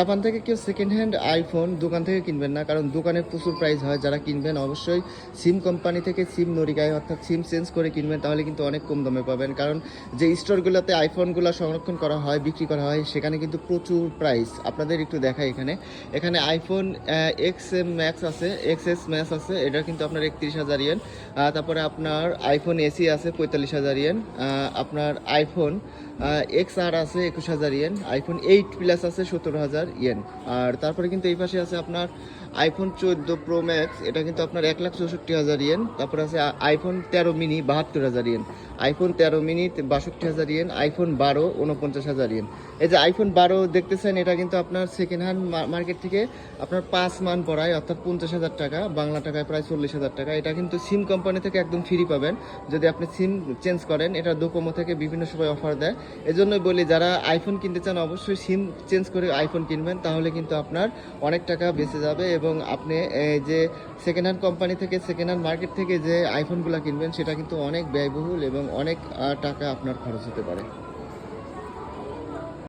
Japan থেকে কেউ second hand iPhone দোকান থেকে কিনবেন না, কারণ দোকানে প্রচুর প্রাইস হয়। যারা কিনবেন অবশ্যই সিম কোম্পানি থেকে সিম নরিগায় অর্থাৎ সিম চেঞ্জ করে কিনবেন, তাহলে কিন্তু অনেক কম দামে পাবেন। কারণ যে স্টোরগুলোতে আইফোনগুলো সংরক্ষণ করা হয়, বিক্রি করা হয়, সেখানে কিন্তু প্রচুর প্রাইস। আপনাদের একটু দেখাই, এখানে আইফোন এক্স এম ম্যাক্স আছে, এক্স এস ম্যাক্স আছে, এটা কিন্তু আপনার 31,000 ইয়েন। তারপরে আপনার আইফোন এসি আছে 45,000 ইয়েন। আপনার আইফোন এক্স আর আছে 21,000 ইয়েন। আইফোন 8 প্লাস আছে 17,000 ইয়েন। আর তারপরে কিন্তু এই পাশে আছে আপনার আইফোন 14 প্রো ম্যাক্স, এটা কিন্তু আপনার 1,64,000 ইয়েন। তারপরে আছে iPhone 13 mini 72,000 yen. IPhone 13 mini 62,000 yen. IPhone 12 49,000 yen. এই যে আইফোন 12 দেখতেছেন, এটা কিন্তু আপনার সেকেন্ড হ্যান্ড মার্কেট থেকে আপনার 5 মান পড়ায়, অর্থাৎ 50,000 টাকা, বাংলা টাকায় প্রায় 40,000 টাকা। এটা কিন্তু সিম কোম্পানি থেকে একদম ফ্রি পাবেন যদি আপনি সিম চেঞ্জ করেন। এটা ডোকোমো থেকে বিভিন্ন সময় অফার দেয়। এজন্যই বলি, যারা আইফোন কিনতে চান অবশ্যই সিম চেঞ্জ করে আইফোন কিনবেন, তাহলে কিন্তু আপনার অনেক টাকা বেঁচে যাবে। এবং আপনি যে সেকেন্ড হ্যান্ড কোম্পানি থেকে, সেকেন্ড হ্যান্ড মার্কেট থেকে যে আইফোনগুলো কিনবেন, সেটা কিন্তু অনেক ব্যয়বহুল এবং অনেক টাকা আপনার খরচ হতে পারে।